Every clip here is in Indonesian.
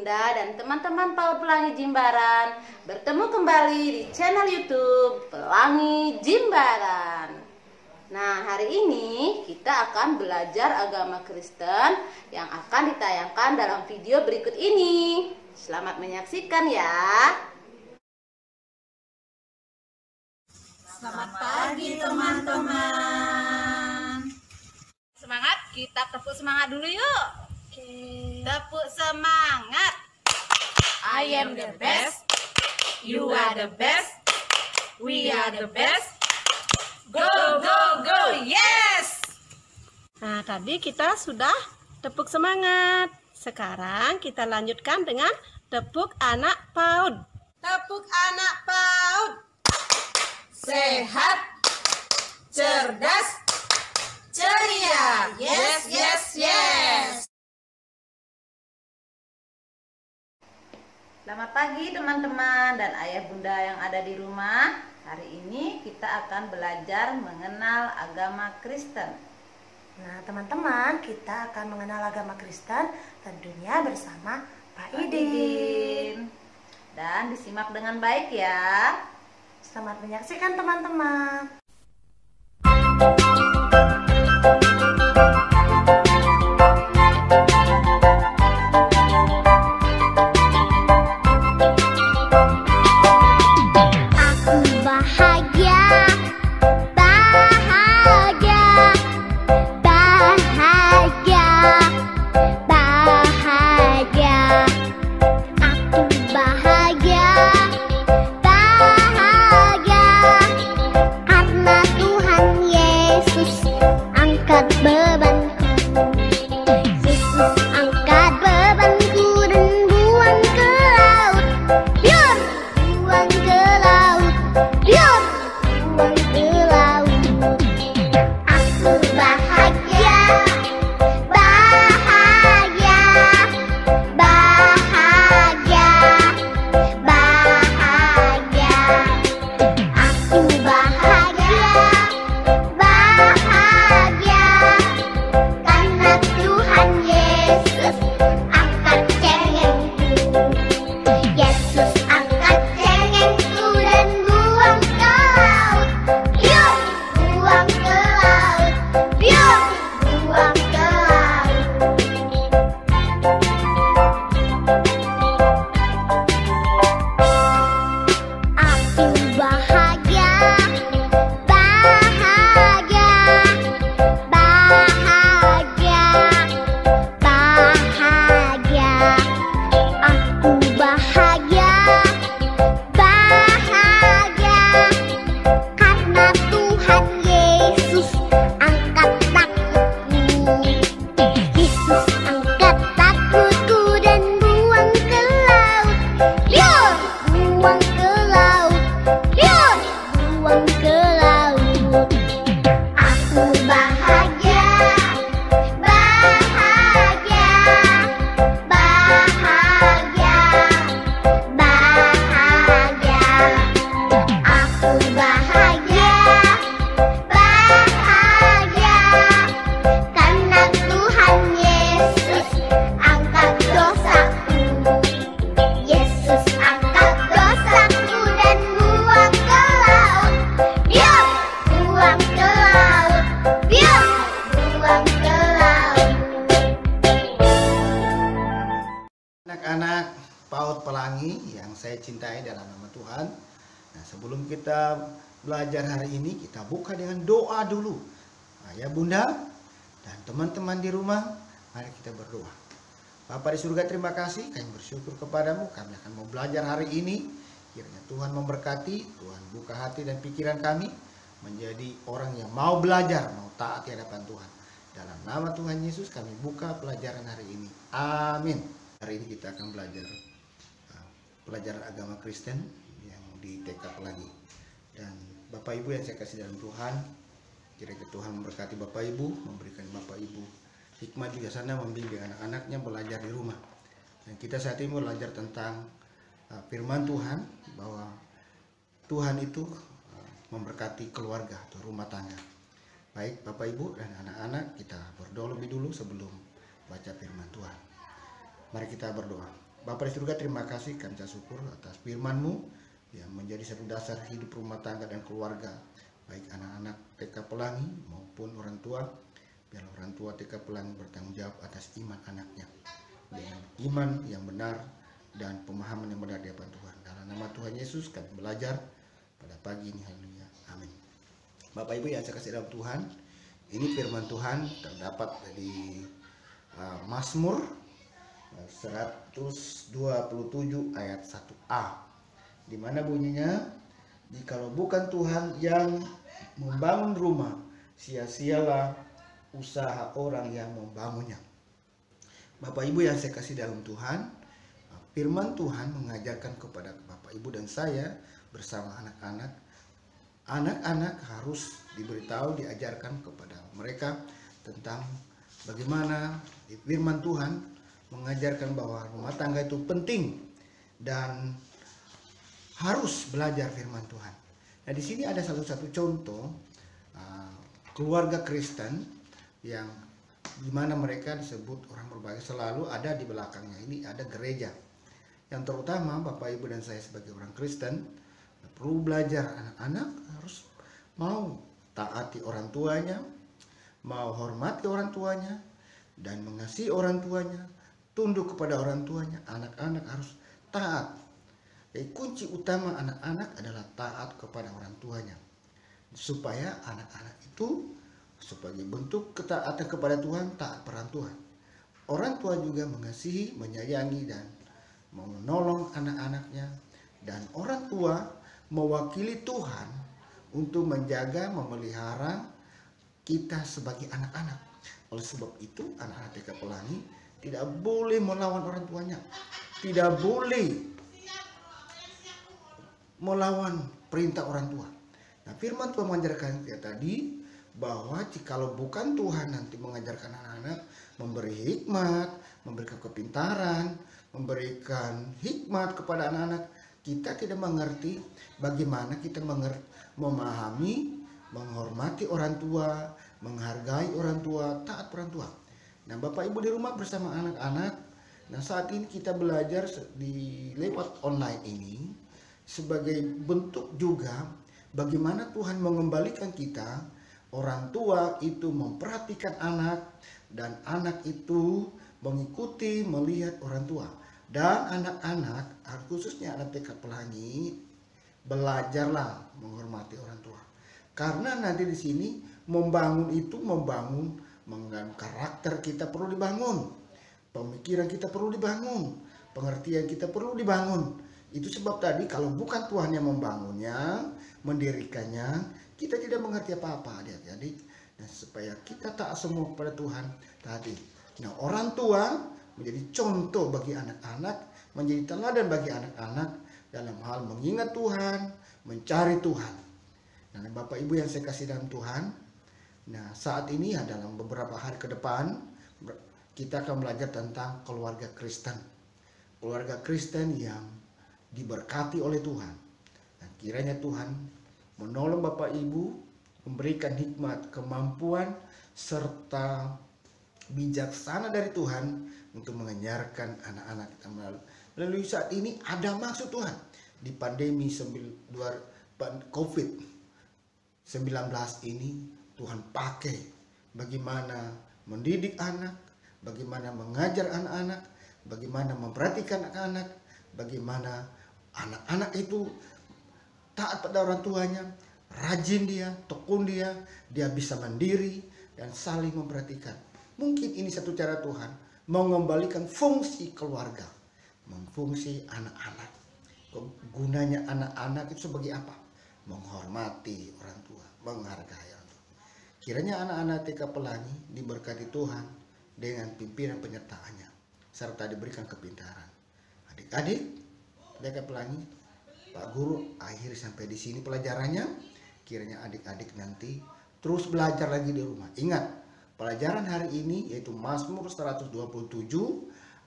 Bunda dan teman-teman PAUD Pelangi Jimbaran bertemu kembali di channel YouTube Pelangi Jimbaran. Nah, hari ini kita akan belajar agama Kristen yang akan ditayangkan dalam video berikut ini. Selamat menyaksikan ya. Selamat pagi teman-teman. Semangat, kita tepuk semangat dulu yuk. Tepuk semangat. I am the best. You are the best. We are the best. Go, go, go, yes! Nah, tadi kita sudah tepuk semangat. Sekarang kita lanjutkan dengan tepuk anak PAUD. Tepuk anak PAUD. Sehat, cerdas, ceria. Yes, yes, yes. Selamat pagi teman-teman dan ayah bunda yang ada di rumah. Hari ini kita akan belajar mengenal agama Kristen. Nah teman-teman, kita akan mengenal agama Kristen tentunya bersama Pak Idin. Dan disimak dengan baik ya. Selamat menyaksikan teman-teman. Anak-anak PAUD Pelangi yang saya cintai dalam nama Tuhan. Nah, sebelum kita belajar hari ini, kita buka dengan doa dulu. Ayah bunda dan teman-teman di rumah, mari kita berdoa. Bapa di surga, terima kasih, kami bersyukur kepadamu. Kami akan mau belajar hari ini. Kiranya Tuhan memberkati, Tuhan buka hati dan pikiran kami menjadi orang yang mau belajar, mau taat di hadapan Tuhan. Dalam nama Tuhan Yesus kami buka pelajaran hari ini. Amin. Hari ini kita akan belajar pelajaran agama Kristen yang di TK Pelangi. Dan Bapak Ibu yang saya kasih dalam Tuhan, kiranya Tuhan memberkati Bapak Ibu, memberikan Bapak Ibu hikmat bijaksana membimbing anak-anaknya belajar di rumah. Dan kita saat ini belajar tentang firman Tuhan, bahwa Tuhan itu memberkati keluarga atau rumah tangga. Baik Bapak Ibu dan anak-anak, kita berdoa lebih dulu sebelum baca firman Tuhan. Mari kita berdoa. Bapa di surga, terima kasih kami syukur atas firman-Mu yang menjadi satu dasar hidup rumah tangga dan keluarga, baik anak-anak TK Pelangi maupun orang tua. Biar orang tua TK Pelangi bertanggung jawab atas iman anaknya dengan iman yang benar dan pemahaman yang benar di hadapan Tuhan. Dalam nama Tuhan Yesus kami belajar pada pagi ini. Haleluya. Amin. Bapak Ibu yang saya kasih dalam Tuhan, ini firman Tuhan terdapat di Mazmur 127 ayat 1a, di mana bunyinya, jikalau bukan Tuhan yang membangun rumah, sia-sialah usaha orang yang membangunnya. Bapak Ibu yang saya kasih dalam Tuhan, firman Tuhan mengajarkan kepada Bapak Ibu dan saya bersama anak-anak. Anak-anak harus diberitahu, diajarkan kepada mereka tentang bagaimana firman Tuhan mengajarkan bahwa rumah tangga itu penting dan harus belajar firman Tuhan. Nah, di sini ada satu contoh keluarga Kristen yang dimana mereka disebut orang berbahagia, selalu ada di belakangnya ini ada gereja. Yang terutama Bapak Ibu dan saya sebagai orang Kristen perlu belajar, anak-anak harus mau taati orang tuanya, mau hormati orang tuanya, dan mengasihi orang tuanya, tunduk kepada orang tuanya. Anak-anak harus taat. Jadi kunci utama anak-anak adalah taat kepada orang tuanya, supaya anak-anak itu sebagai bentuk ketaatan kepada Tuhan, taat peran Tuhan. Orang tua juga mengasihi, menyayangi, dan menolong anak-anaknya. Dan orang tua mewakili Tuhan untuk menjaga, memelihara kita sebagai anak-anak. Oleh sebab itu, anak-anak TK Pelangi tidak boleh melawan orang tuanya, tidak boleh melawan perintah orang tua. Nah, firman Tuhan mengajarkan kita tadi bahwa jikalau bukan Tuhan nanti mengajarkan anak-anak, memberi hikmat, memberikan kepintaran, memberikan hikmat kepada anak-anak, kita tidak mengerti bagaimana kita memahami, menghormati orang tua, menghargai orang tua, taat orang tua. Nah, Bapak Ibu di rumah bersama anak-anak, nah saat ini kita belajar di lewat online ini sebagai bentuk juga bagaimana Tuhan mengembalikan kita. Orang tua itu memperhatikan anak dan anak itu mengikuti, melihat orang tua. Dan anak-anak, khususnya anak TK Pelangi, belajarlah menghormati orang tua. Karena nanti di sini membangun karakter kita perlu dibangun, pemikiran kita perlu dibangun, pengertian kita perlu dibangun. Itu sebab tadi kalau bukan Tuhan yang membangunnya, mendirikannya, kita tidak mengerti apa-apa, adik-adik. Nah, supaya kita taat semua kepada Tuhan tadi. Nah, orang tua menjadi contoh bagi anak-anak, menjadi teladan bagi anak-anak dalam hal mengingat Tuhan, mencari Tuhan. Nah, Bapak Ibu yang saya kasih dalam Tuhan, nah saat ini dalam beberapa hari ke depan kita akan belajar tentang keluarga Kristen. Keluarga Kristen yang diberkati oleh Tuhan. Nah, kiranya Tuhan menolong Bapak Ibu, memberikan hikmat, kemampuan, serta bijaksana dari Tuhan untuk mengajarkan anak-anak kita melalui saat ini ada maksud Tuhan. Di pandemi COVID-19 ini Tuhan pakai bagaimana mendidik anak, bagaimana mengajar anak-anak, bagaimana memperhatikan anak-anak, bagaimana anak-anak itu taat pada orang tuanya, rajin dia, tekun dia bisa mandiri dan saling memperhatikan. Mungkin ini satu cara Tuhan mengembalikan fungsi keluarga, memfungsi anak-anak. Gunanya anak-anak itu sebagai apa? Menghormati orang tua, menghargai orang tua. Kiranya anak-anak TK Pelangi diberkati Tuhan dengan pimpinan penyertaannya, serta diberikan kepintaran. Adik-adik TK Pelangi, Pak Guru akhir sampai di sini pelajarannya. Kiranya adik-adik nanti terus belajar lagi di rumah. Ingat, pelajaran hari ini yaitu Mazmur 127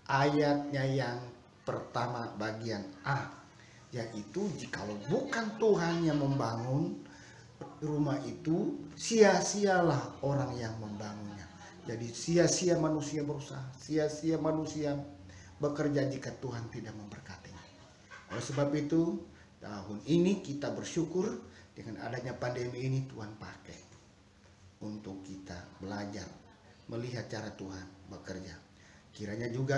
ayatnya yang pertama bagian A, yaitu jikalau bukan Tuhan yang membangun rumah itu, sia-sialah orang yang membangunnya. Jadi sia-sia manusia berusaha, sia-sia manusia bekerja jika Tuhan tidak memberkatinya. Oleh sebab itu, tahun ini kita bersyukur dengan adanya pandemi ini Tuhan pakai untuk kita belajar melihat cara Tuhan bekerja. Kiranya juga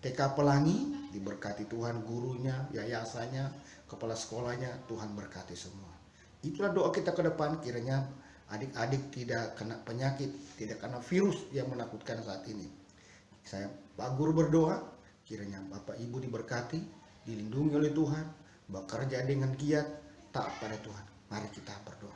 TK Pelangi diberkati Tuhan, gurunya, yayasannya, kepala sekolahnya, Tuhan berkati semua. Itulah doa kita ke depan, kiranya adik-adik tidak kena penyakit, tidak kena virus yang menakutkan saat ini. Saya Pak Guru berdoa, kiranya Bapak Ibu diberkati, dilindungi oleh Tuhan, bekerja dengan giat, taat pada Tuhan. Mari kita berdoa.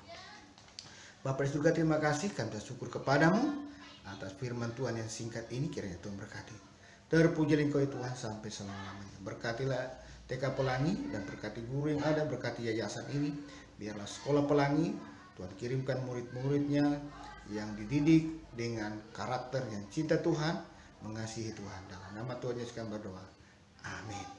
Bapak di surga, terima kasih, kami bersyukur kepadamu atas firman Tuhan yang singkat ini, kiranya Tuhan berkati. Terpujilah Engkau ya Tuhan sampai selama-lamanya. Berkatilah TK Pelangi dan berkati guru yang ada, berkati yayasan ini. Biarlah sekolah Pelangi, Tuhan kirimkan murid-muridnya yang dididik dengan karakter yang cinta Tuhan, mengasihi Tuhan. Dalam nama Tuhan Yesus kami berdoa. Amin.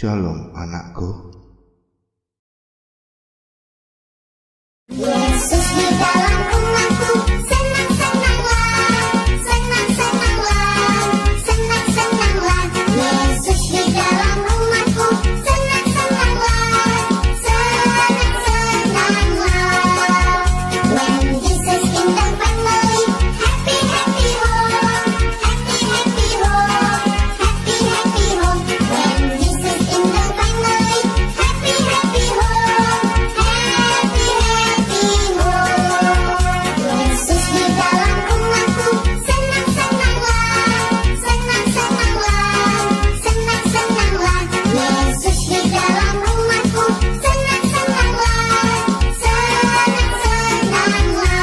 Shalom anakku. Yesus di dalam rumahku, senang-senanglah, senang-senanglah, senang-senanglah. Yesus di dalam rumahku, senang-senanglah, senang-senanglah. When Jesus in the family, happy, happy home, happy, happy home, happy, happy home. When Jesus in the family, happy, happy home, happy, happy home. Yesus di dalam rumahku, senang-senanglah, senang-senanglah, senang-senanglah. Yesus di dalam rumahku, senang-senanglah, senang-senanglah.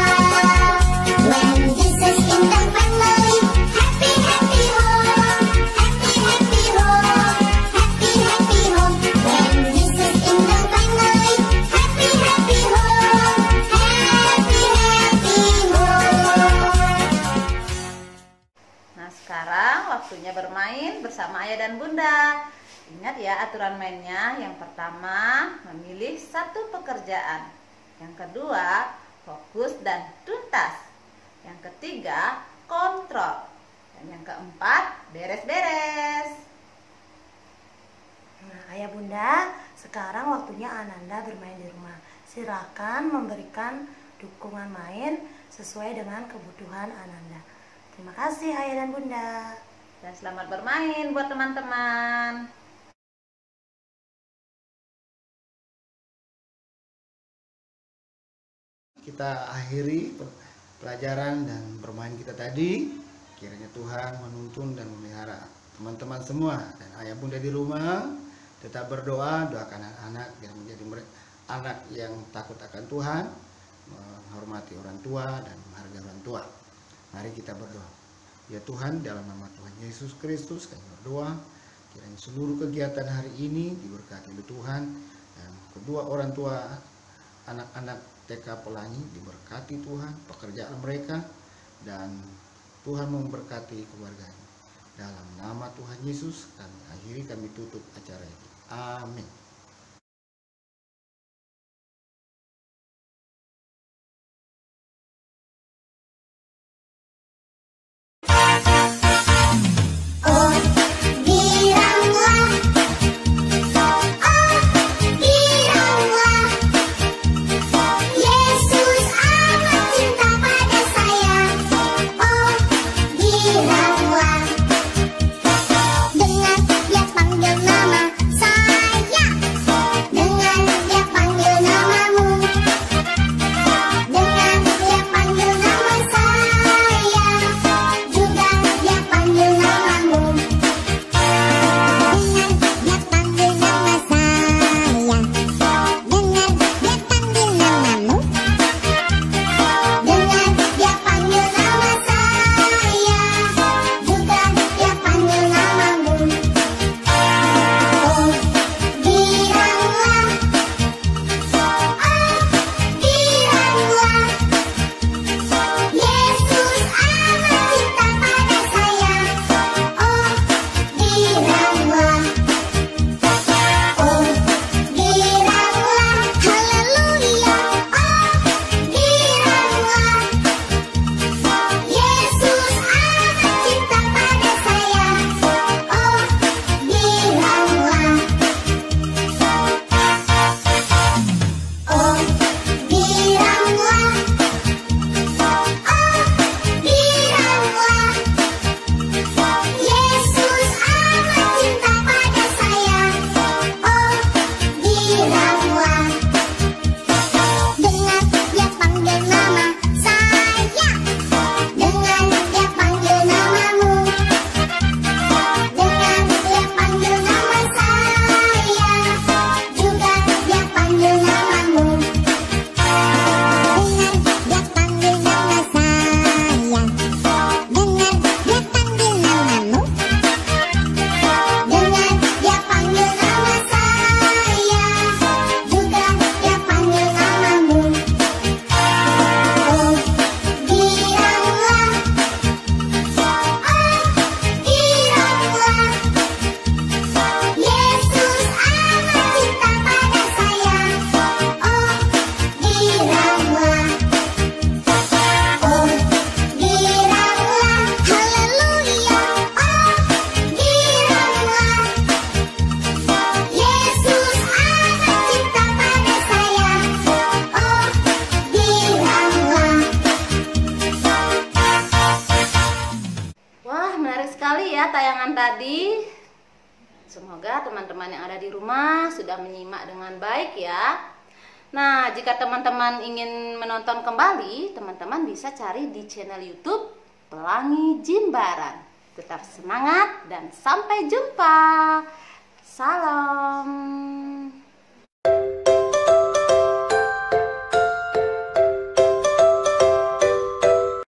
When Jesus in the family, happy, happy home, happy, happy home, happy, happy home. When Jesus in the family, happy, happy home, happy, happy home. Nah, sekarang waktunya bermain bersama ayah dan bunda. Ingat ya aturan mainnya. Yang pertama, memilih satu pekerjaan. Yang kedua, fokus dan tuntas. Yang ketiga, kontrol. Dan yang keempat, beres-beres. Nah, ayah bunda, sekarang waktunya Ananda bermain di rumah. Silakan memberikan dukungan main sesuai dengan kebutuhan Ananda. Terima kasih ayah dan bunda. Dan selamat bermain buat teman-teman. Kita akhiri pelajaran dan bermain kita tadi. Kiranya Tuhan menuntun dan memelihara teman-teman semua dan ayah bunda di rumah. Tetap berdoa, doakan anak-anak yang menjadi anak yang takut akan Tuhan, menghormati orang tua dan menghargai orang tua. Mari kita berdoa. Ya Tuhan, dalam nama Tuhan Yesus Kristus kami berdoa, kiranya seluruh kegiatan hari ini diberkati oleh Tuhan, dan kedua orang tua anak-anak TK Pelangi diberkati Tuhan, pekerjaan mereka, dan Tuhan memberkati keluarganya. Dalam nama Tuhan Yesus kami akhiri, kami tutup acara ini. Amin. Oh, giranglah, oh, giranglah. Yesus amat cinta pada saya. Oh, giranglah. Dengar dia panggil nama saya. sekali ya tayangan tadi. Semoga teman-teman yang ada di rumah sudah menyimak dengan baik ya. Nah, jika teman-teman ingin menonton kembali, teman-teman bisa cari di channel YouTube Pelangi Jimbaran. Tetap semangat dan sampai jumpa. Salam.